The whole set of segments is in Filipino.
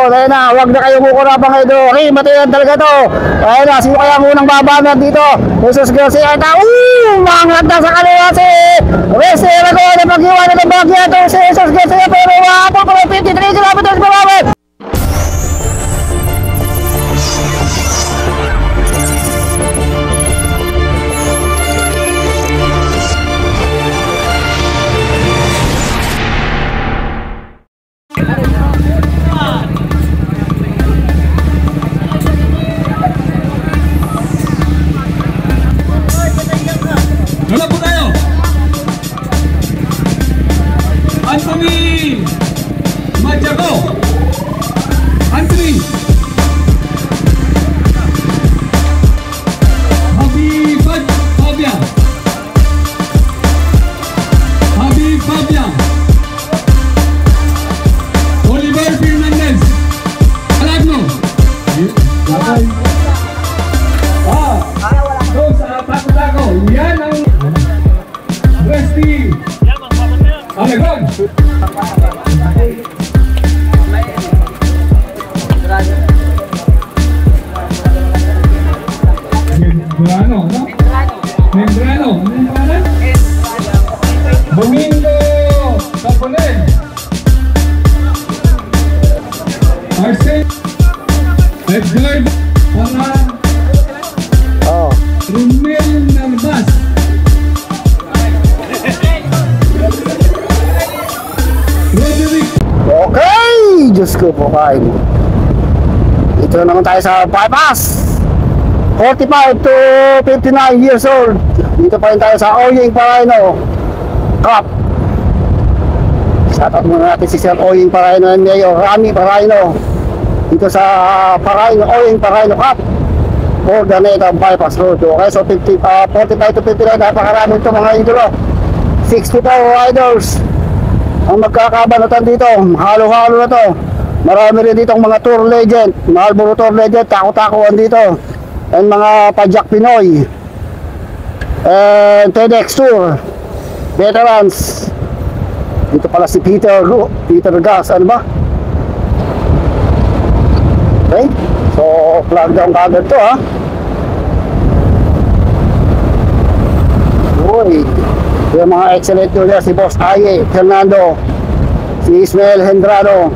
doon. Ayun na, huwag na kayo kukurapang kayo doon. Okay, matayan talaga to. Ayun na, sino kaya munang babanat dito? Jesus Garcia, ito. Mangat na sa kaliwa si Restero ko na pag-iwan ng bagya to si Jesus Garcia. Pero wapo ko 53 kilometers per hour. Wala po tayo. Anthony Majago. Anthony Habib Fabian. Habib Fabian. Oliver Fernandez. Alagno. So sa tako-tako, yan ang Westy Alagon. Membrano, no? Membrano, ano yung pangalan? Domingo Caponen. Arsen Edgar Pana Romel Narbas. Roderick. Okay, Diyos ko po kain. Ito naman tayo sa bypass. 45 to 59 years old. Dito pa rin tayo sa Oyeng Paraino Cup. Shoutout muna natin si Sir Oyeng Paraino and Mayor Rami Paraino. Dito sa Oyeng Paraino Cup. Ordaneta Bypass Road. Okay, so 45 to 59. Napakaraming ito mga idolo. 64 riders ang magkakabanatan dito. Halo-halo na to. Marami rin ditong mga tour legend, Marlboro tour legend, tako-takuan dito. And mga Pajak Pinoy and TEDx Tour veterans. Dito pala si Peter Gas, ano ba? Okay, so flag down kagad to ha. Uy, yung mga excellent tour si Boss Aye Fernando, si Ismael Hendrado.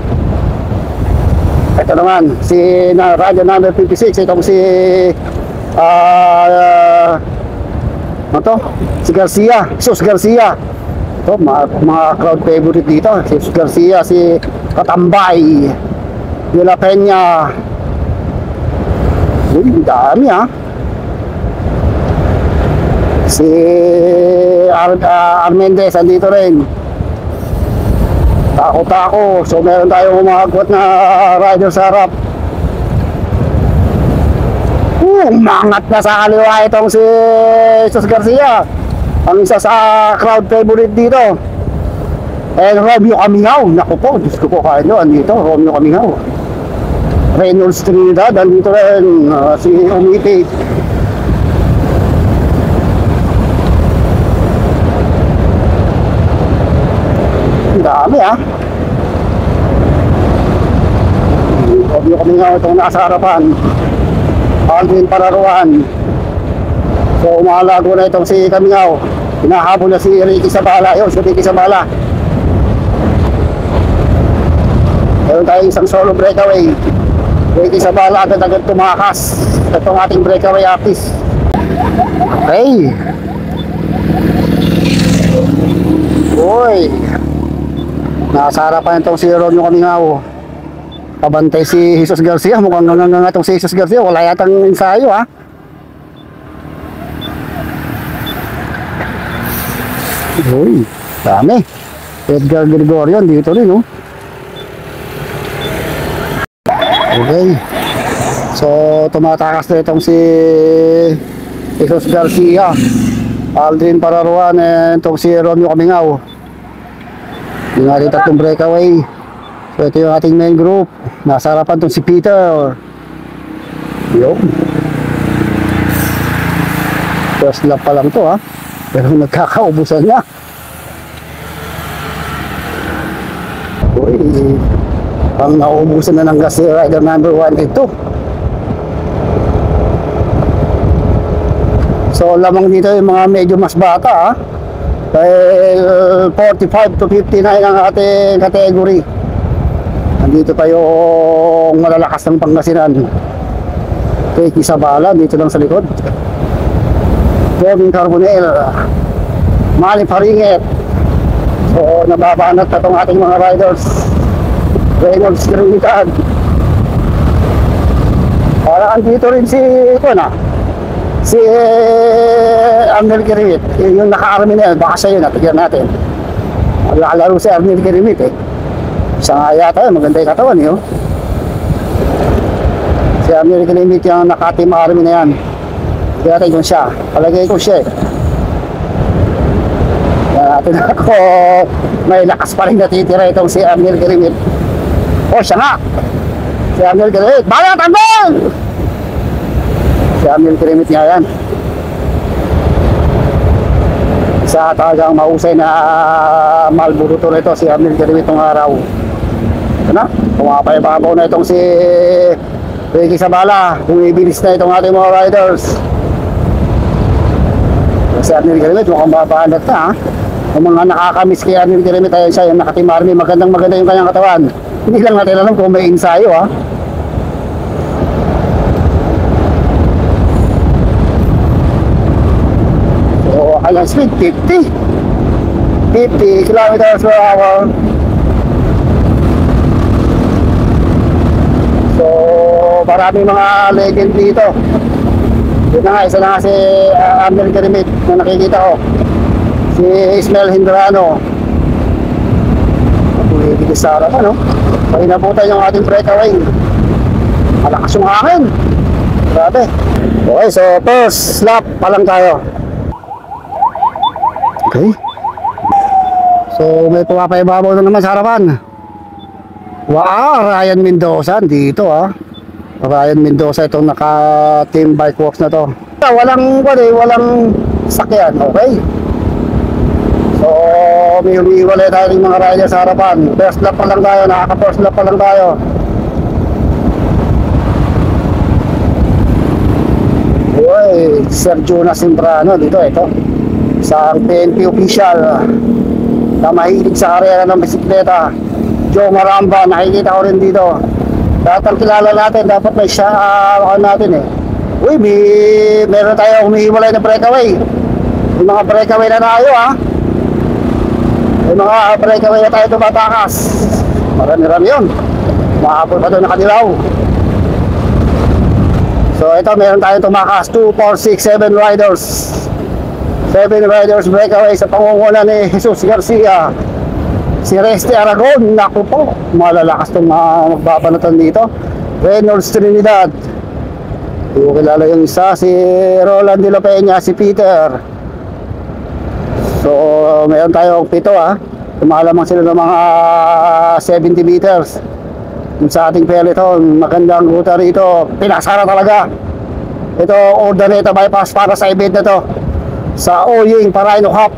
Ito naman, si radio number 56, itong si si Garcia, Jesus Garcia. Ito, mga crowd favorite dito, si Jesus Garcia, si Katambay, De La Peña. Uy, dami ha. Si Armendez, andito rin. Tako-tako. So meron tayong umahagwat na rider sa harap. Umangat na sa kaliwa itong si Jesus Garcia. Ang isa sa crowd favorite dito. And Romeo Camingaw. Naku po, Diyos ko po kain doon. Andito, Romeo Camingaw. Reynolds Trinidad. Andito rin si Umiti. Dami ha. Obyo kami nga itong nasa harapan. Alvin Pararuan. So umalago na itong si Camingaw. Hinahabol na si Ricky Sabala. Yun, si Ricky Sabala. Meron tayo isang solo breakaway. Ricky Sabala agad-agad tumakas. Itong ating breakaway artist. Okay. Uy, nasa harapan itong si Romeo Camingaw. Pabantay si Jesus Garcia. Mukhang nga itong si Jesus Garcia. Wala yatang ensayo ha. Uy, dami. Edgar Gregorio dito rin oh. Okay. So tumatakas na itong si Jesus Garcia, Aldrin Pararuan, and itong si Romeo Camingaw. Yung ating tatlong breakaway. So ito yung ating main group. Nasa harapan itong si Peter. Yun. First lap pa lang to ha. Pero nagkakaubusan na. Uy, Mukhang nauubusan na ng gas si rider number 182. So lamang dito yung mga medyo mas bata, ha? Dahil 45 to 59 ang ating category. Nandito pa yung malalakas ng Pangasinan. Okay, Isabela dito lang sa likod. Kevin Carbonell, Manny Paringet. So nababanat na itong ating mga riders. Reynolds Trinidad. Parang andito rin si Arnel Kirimit. Yung naka-army na yun, baka siya yun, natigyan natin. Lalaro si Arnel Kirimit eh. Siya nga yata yun, maganda yung katawan yun. Si Arnel Kirimit yung naka-team army na yan. Tignan natin kung siya. Palagay ko siya eh. Tignan natin ako. May lakas pa rin natitira itong si Arnel Kirimit. Oh, siya nga. Si Arnel Kirimit. Bayat, Arnel! Si Arnel Kirimit nga yan. Isa talagang mahusay na malburuto na ito si Arnel Kirimit itong araw. Ito na, pumapaibabaw na itong si Ricky Sabala. Bumibilis na itong ating mga riders. Si Arnel Kirimit mukhang babanat na, ha. Kung mga nakakamiss kay Arnel Kirimit, ayun siya yung nakateam army. Maganda yung kanyang katawan. Hindi lang natin alam kung may ensayo, ha. Alang speed 50 kilometers per hour. So maraming mga legend dito. Yun na nga, isa na nga si Arnel Kirimit na nakikita ko, si Ismael Hindrano. Bumibilis sa harap, ano? May nabutan yung ating breakaway. Malakas yung hangin. Grabe. Okay, so first lap pa lang tayo. Okay. So may pumapaibabaw na naman sa harapan. Wow, Ryan Mendoza dito, ha. Ryan Mendoza itong naka team bike works na to. Walang sakyan, okay. So may umiiwalay tayo ng mga rider sa harapan. First lap pa lang tayo, nakaka-first lap pa lang tayo. Uy, Sergio Nasimbrano dito, ito. Isang PNP official na mahilig sa karera ng bisikleta. Joe Maramba, nakikita ko rin dito. Dapat kilala natin, dapat may siya natin eh. Uy, meron tayo humihiwalay na breakaway. May mga breakaway na tayo, ha. May mga breakaway na tayo tumatakas. Marami-rami yun. Makapul pa doon nakadilaw. So ito, meron tayo tumakas 2, 4, 6, 7 riders. 7 riders breakaway sa pangunguna ni Jesus Garcia. Si Reste Aragon, naku po, malalakas itong magbabanatan dito. Reynolds Trinidad. Hindi ko kilala yung isa, si Roland de la Peña, si Peter. So meron tayong 7, ha. Tumalamang sila ng mga 70 meters. Yung sa ating peloton, magandang ruta rito. Pinasara talaga. Ito, Urdaneta bypass para sa event na to, sa Oying Paraino Cup.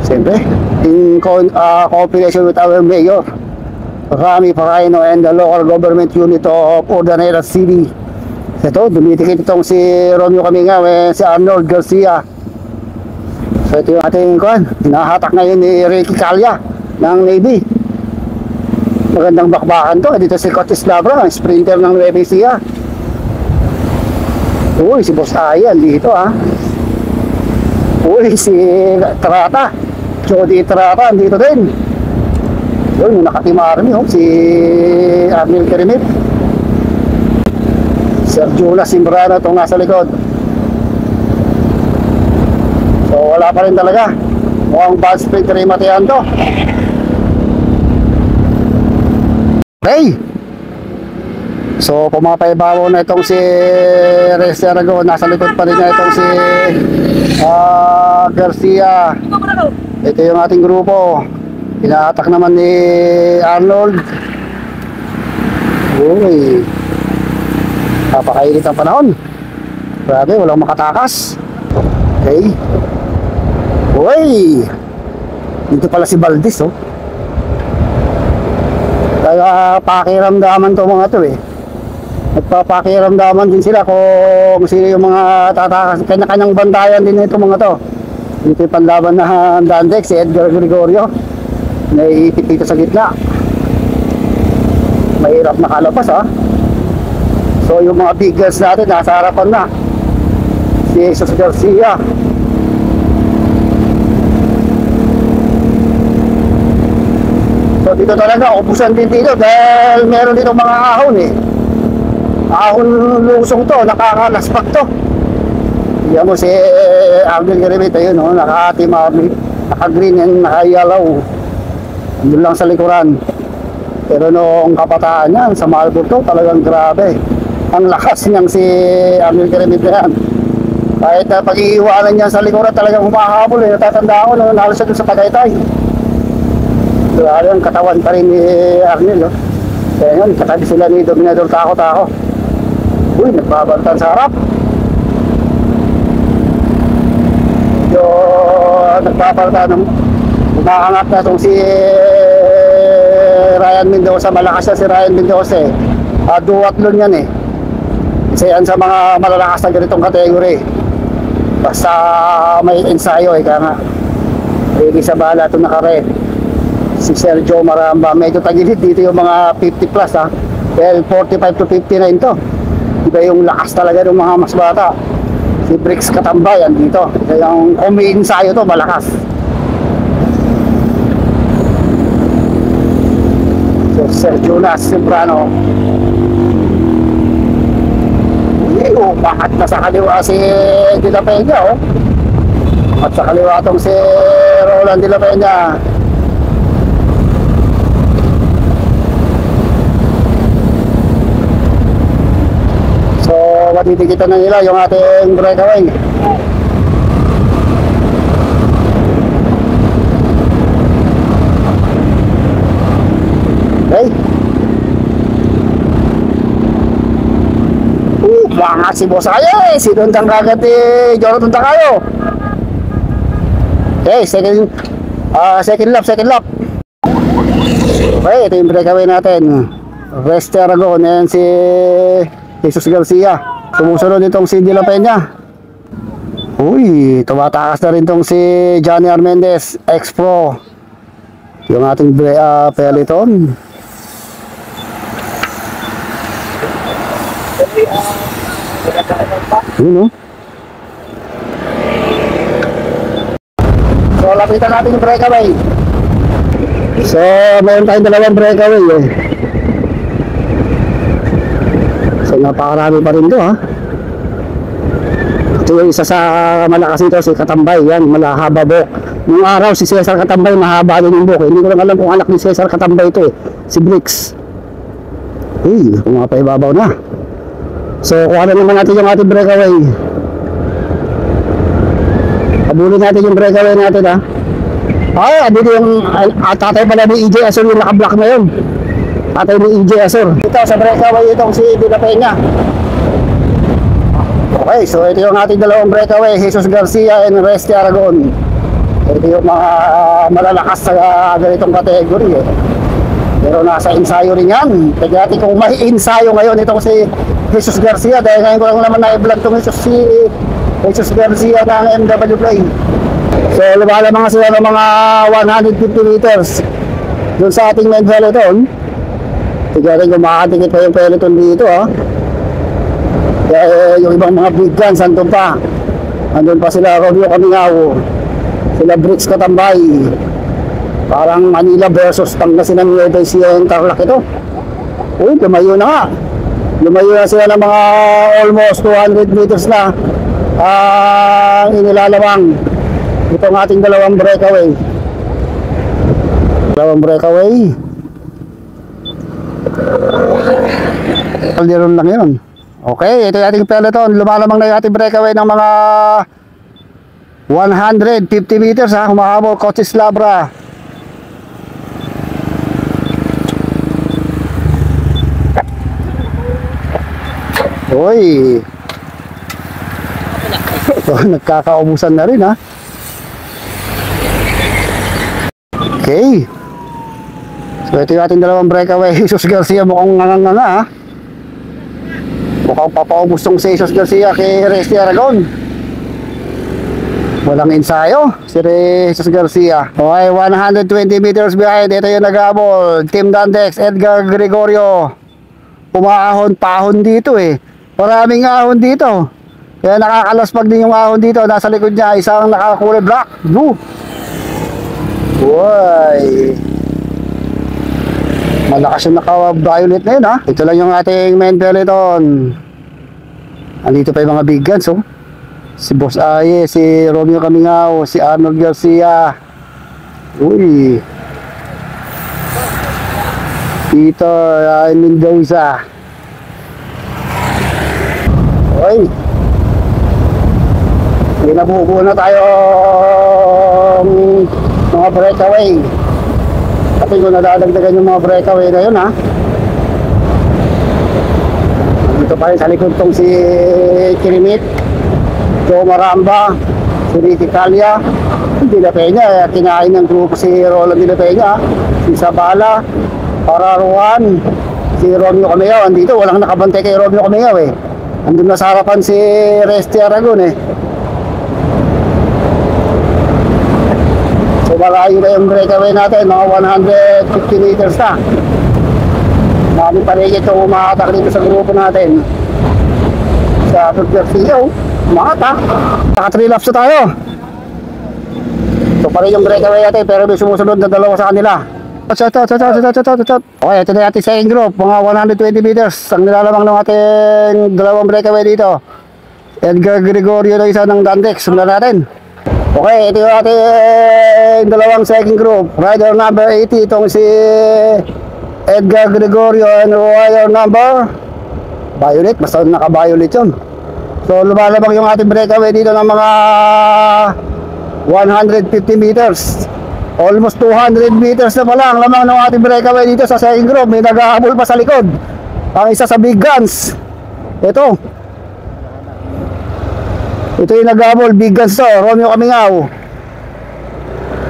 Siyempre, in cooperation with our mayor, Rami Paraino, and the local government unit of Urdaneta City. Ito, dumitikit itong si Romeo Caminga, si Arnold Garcia. So ito yung ating hinahatak ngayon ni Ricky Calya ng Navy. Magandang bakbakan to. Dito si Cotis Labra, sprinter ng Nueva Ecija. Uy, si Boss Ayan dito, ha. Uy, si Trata, Jody Trata, dito din. Yun, yung naka-team army, si Arnel Kirimit. Sergio Nasimbrano itong nasa likod. So wala pa rin talaga. Mukhang bad sprint rin matihan to. Okay. So pumapaibabaw na itong si Reste Aragon. Nasa likod pa rin na itong si Garcia. Ito yung ating grupo. Inahatak naman ni Arnold. Uy, napakainit ang panahon. Grabe, walang makatakas. Okay. Uy, dito pala si Valdez, oh. Tayo Nagpapakiramdaman to mga to eh. Nagpapakiramdaman din sila kung sino yung mga tatakas. Kanya-kanyang bantayan din ito mga to. Dito yung panlaban na Dandex, si Edgar Gregorio. Naiipit dito sa gitna. Mahirap nakalabas ha. So yung mga big guns natin nasa harapan na. Si Jesus Garcia. So dito talaga ubusan din dito dahil meron dito mga ahon eh. Ahon lusong to, nakakalaspak to. Yan mo si Angel Garibit, ayun no, naka-team naka-green and naka-yellow. Andun lang sa likuran. Pero noong kabataan yan, sa Marlboro to, talagang grabe. Ang lakas niyang si Angel Garibit na yan. Kahit pag-iiwanan niya sa likuran, talagang humahabol eh. Natatandaan ko nung nahalos siya dun sa Tagaytay. Grabe ang katawan pa rin ni Arnel, no? Kaya yun, katabi sila ni Dominador Tako-Tako. Uy, nagbabantan sa harap. Medyo nagbabantan ng umaangat na itong si Ryan Mendoza. Malakas na si Ryan Mendoza eh. Duwatlon yan eh. Isa yan sa mga malalakas na ganitong kategory. Basta may ensayo eh. Kaya nga, ready sa bala ito naka-red. Si Sergio Maramba, medyo tagilid dito yung mga 50 plus ha. Well, 45 to 59 to. Iba yung lakas talaga ng mga mas bata. Si Bricks Katambayan dito. Kaya yung umi-ensayo to, malakas. So, Sergio Nas Sembrano. Bakit na sa kaliwa si De La Peña oh. At sa kaliwa tong si Roland De La Peña. So, matitikitan na nila yung ating breakaway. Okay. Baka si Boss Kayo eh. Sinundang kagad eh. Jonathan Takayo. Okay, second lap. Okay, ito yung breakaway natin. Reste Aragon. Ayan si Jesus Garcia. Sumusunod itong si De La Peña. Uy, tumatakas na rin itong si Johnny Armendez, ex-pro. Yung ating peloton. Yun, no? So, lapitan natin yung breakaway. So, mayroon tayong dalawang breakaway eh. So, napakarami pa rin to ha. Ito yung isa sa malakas ito, si Katambay. Yan, malahaba buhok. Nung araw, si Cesar Katambay, mahaba din yung buhok. Hindi ko lang alam kung anak ni Cesar Katambay ito eh. Si Bricks. Uy, kumapaibabaw na. So, kuha na naman natin yung ating breakaway. Abulin natin yung breakaway natin ha. Ay, dito yung tatay pala ni EJ Asor yung naka-block na yun. Tatay ni EJ Asor. Ito sa breakaway itong si De La Peña. Okay, so ito yung ating dalawang breakaway, Jesus Garcia and Reste Aragon. Ito yung mga malalakas sa ganitong kategory eh. Pero nasa ensayo rin yan. Kaya natin kung may ensayo ngayon itong si Jesus Garcia, dahil ngayon ko lang naman na-vlog itong Jesus Garcia ng MWA. So lumalamang sila ng mga 150 meters dun sa ating main peloton. Tignan kung makakatikit pa yung peloton dito ha. Kaya yung ibang mga big guns andun pa. Andun pa sila Romeo Caminao, sila Bricks Katambay. Parang Manila versus Pangasinan Nueva Ecija yung Tarlac ito. Uy, lumayo na nga. Lumayo na sila ng mga almost 200 meters na ang inilalawang itong ating dalawang breakaway. Dalawang breakaway. Kalderon lang yun. Okay, ito yung ating peloton. Lumalamang na yung ating breakaway ng mga 150 meters ha. Humahabol, Coaches Labra. Uy. So, nagkakaubusan na rin ha. Okay. So ito yung ating dalawang breakaway. Jesus Garcia mukhang nganganga ha. Mukhang papaubos tong si Jesus Garcia kay Resty Aragon. Walang ensayo si Jesus Garcia. Okay, 120 meters behind. Ito yung nag-abol. Team Dandex, Edgar Gregorio. Umahon-pahon dito eh. Maraming ahon dito. Kaya nakakalaspag din yung ahon dito. Nasa likod niya, isang nakakulay black, blue. Uy. Malakas yung naka-violet na yun ha. Ito lang yung ating main peloton. Andito pa yung mga big guns oh. Si Boss Aye, si Romeo Camingao, si Arnold Garcia. Uy. Peter Mendoza. Uy. Pinabubuo na tayo mga breakaway. Kasi kung nadadagdagan yung mga breakaway na yun ha. Dito pa rin sa likod tong si Kirimit, Joe Maramba, si Ricky Calia, De La Peña, kinain ng grupo si Roland De La Peña, si Sabala, Pararuan, si Romeo Cameo. Andito, walang nakabantay kay Romeo Cameo eh. Andun na sa harapan si Resty Aragon eh. So malayo na yung breakaway natin, mga 150 meters na. Marami pa rin ito umahatak dito sa grupo natin. Sa Garcia, umahatak. Naka 3 laps na tayo. So pa rin yung breakaway natin, pero may sumusunod na dalawa sa kanila. Okay, ito na yung ating second group, mga 120 meters. Ang nilalamang ng ating dalawang breakaway dito. Edgar Gregorio na isa ng Dandex. Sundan natin. Okay, ito yung ating dalawang second group. Rider number 80, itong si Edgar Gregorio, and rider number Violet, basta naka-violet yun. So lumalabang yung ating breakaway dito ng mga 150 meters. Almost 200 meters na pala ang lamang ng ating breakaway dito sa second group. May nag-ahabol pa sa likod. Ang isa sa big guns. Ito yung nag-ahabol, big guns to, Romeo Camingao.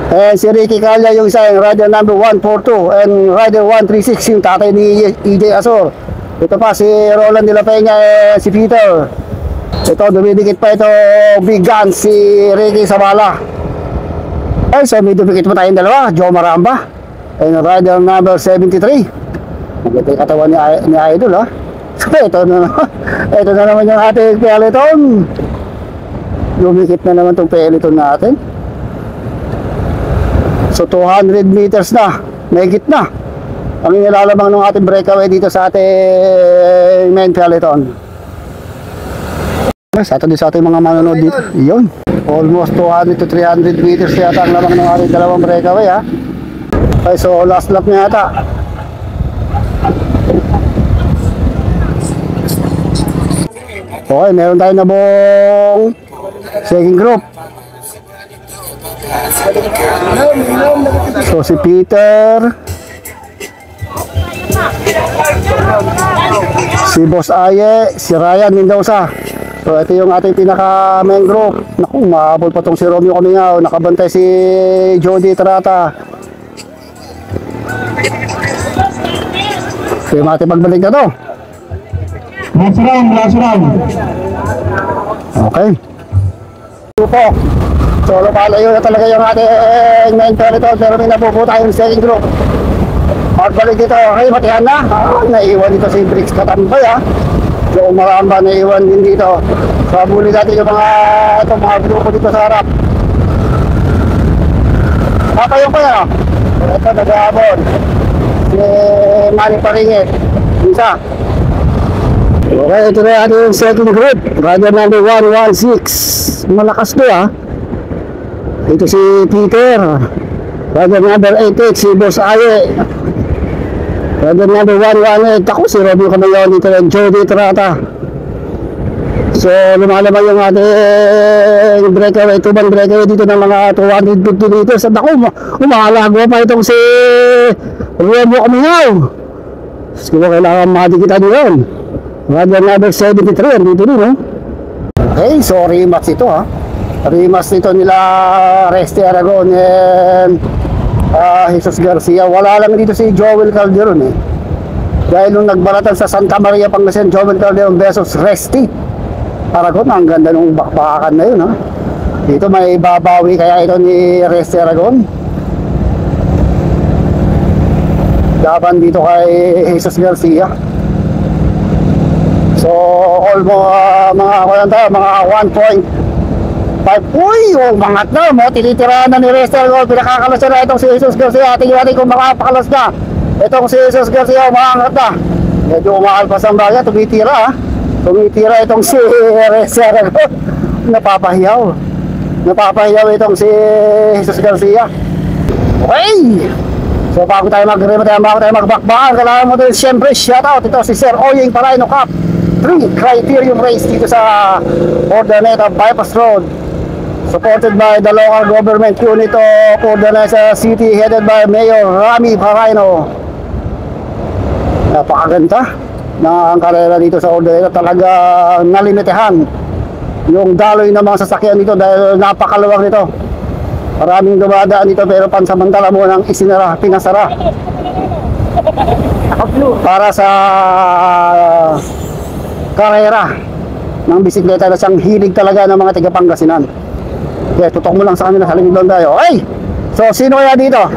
And si Ricky Calia yung isa, yung rider number 142, and rider 136 yung tatay ni EJ Azor. Ito pa si Roland De La Peña, si Peter. Ito, dumidikit pa ito big guns, si Ricky Sabala. Ay, so may dumidikit pa tayong dalawa, Joe Maramba and rider number 73. Maganda yung katawan ni Idol ha. So ito na naman yung ating peloton. Lumikit na naman itong peloton natin. So 200 meters na, mahigit na ang nilalamang ng ating breakaway dito sa ating main peloton. Sa ating mga manonood dito, yun, almost 200 to 300 meters yata ang lamang ng ating dalawang breakaway ha. Okay, so last lap na yata. Okay, meron tayo na buong second group. So si Peter, si Boss Aye, si Ryan Mendoza. So ito yung ating pinaka main group. Naku, maabot pa tong si Romeo Camingao. Nakabantay si Jody Trata. So yung ating pagbalik na to. Last round. Okay. Grupo. So lumalayo na talaga yung ating main peloton, pero may napuputa yung second group. Pagbalik dito, okay, matihan na. Naiwan dito si Briggs Katambay ha. So Maramba naiwan din dito. So abuli natin yung mga grupo dito sa harap. Papayong pa yan. Ito nag-aabon. Si Manny Paringit. Isa. Okay, ito na yung second group. Rider number 116. Malakas to ha. Ito si Peter. Rider number 88, si Boss Aye. Rider number 118, ako si Romeo Cameo dito ng Jody Trata. So lumalabas yung ating breakaway, tubang breakaway dito ng mga 250 meters. At ako, umahalagwa pa itong si Romeo Cameo. Siguro kailangan madikitan yun. Rider number 73, dito din no? Okay, so rematch ito ha. Rematch nito nila Resty Aragon and Jesus Garcia. Wala lang dito si Joel Calderon eh. Dahil nung nagbalatan sa Santa Maria Pangasinan, Joel Calderon versus Resty Aragon, ang ganda nung bakbakan na yun ha. Dito may babawi kaya ito ni Resty Aragon. Laban dito kay Jesus Garcia. So mga 1.5. Uy, umangat na mo. Tinitirahan na ni Resty Aragon. Pinakakalas na itong si Jesus Garcia. Tingnan natin kung makapakalas na itong si Jesus Garcia. Umangat na. Medyo umakalpas ang bagay. Tumitira ha. Tumitira itong si Resty Aragon. Napapahiyaw itong si Jesus Garcia. Okay. So bago tayo magbakbakan, kailangan mo din siyempre shoutout ito si Sir Oyeng Paraino Cup 3 Criterium Race dito sa Ordaneta Bypass Road, supported by the local government unit of Ordaneta City headed by Mayor Rami Paraino. Napakaganda na ang karera dito sa Ordaneta. Talaga nalimitahan yung daloy ng mga sasakyan dito dahil napakaluwag nito. Maraming dumadaan dito pero pansamantala mo nang pinasara para sa karera ng bisikleta na siyang hilig talaga ng mga taga Pangasinan. Okay, tutok mo lang sa kanila, halingin doon tayo. Okay, so sino kaya dito?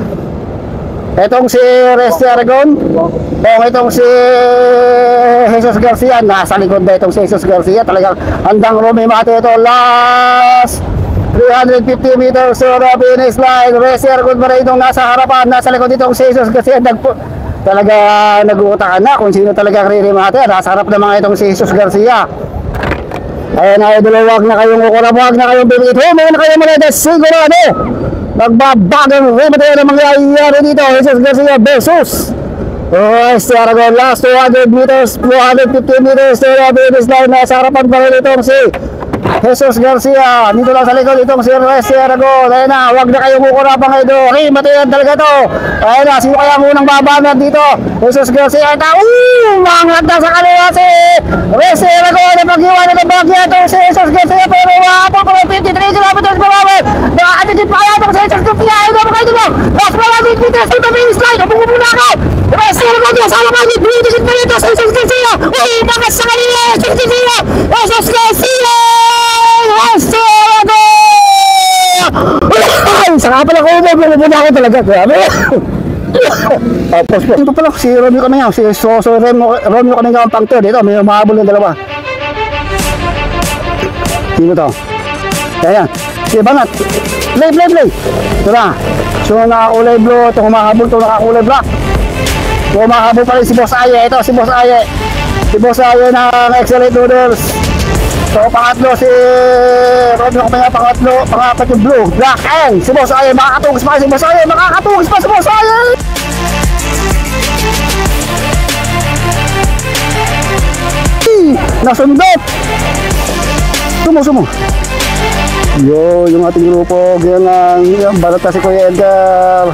Itong si Resty Aragon o itong si Jesus Garcia. Nasa likod na itong si Jesus Garcia. Talagang handang rumimate ito. Last 350 meters to the finish line. Resty Aragon pa rin itong nasa harapan. Nasa likod itong si Jesus Garcia. Talaga nag-uutakan na kung sino talaga ririmate. Nasa harap na mga itong si Jesus Garcia. Ayan na idol, huwag na kayong ukurap, huwag na kayong bibigit. Huwag na kayong mga sigurado. Magbabagang remate na mangyayari dito. Jesus Garcia versus Resty Aragon. Last 200 meters, 250 meters to the finish line. Nasa harapan pa rin itong si Jesus Garcia. Dito lang sa likod itong si Resty Aragon. Ayan na, huwag na kayong ukurapang ito. Remate yan talaga to. Ayan na, sino kaya munang babanat dito? Jesus Garcia. Mangat na sa kanila si Resty Aragon. Napag-iwan na ng bagya itong si Jesus Garcia. Pero wapang ko 53 kilometers per hour. Nakakatigit pa kaya itong si Jesus Garcia. Ayan na, mga ito. Last 100 meters to the finish line. Abungo muna ako. Resty Aragon niya. Sama ka niya. Binitigit pa ito si Jesus Garcia. Uy, mangat sa kanila. Jesus Garcia. Jesus Garcia. Resty Aragon. Saka pala ko bumubuna ako talaga. Grabe. Ito pala si Romeo Camingaw. Si Romeo Camingaw ang pang-third. Ito may mahabol ng dalawa. Sino to? Ayan. Si Banat. Play. Ito na. So nakakulay blue. Ito humahabol. Ito nakakulay black. Ito humahabol pa rin si Boss Aye. Ito si Boss Aye. Si Boss Aye ng Excellent Noodles. So pangatlo si Romeo Camingaw. Pangapat yung blue. Black and si Boss Aye. Makakatugis pa si Boss Aye. Makakatugis pa si Boss Aye. Nasundot. Sumo. Yo, yung ating grupo, ganyan lang, balata si Kuya Edgar.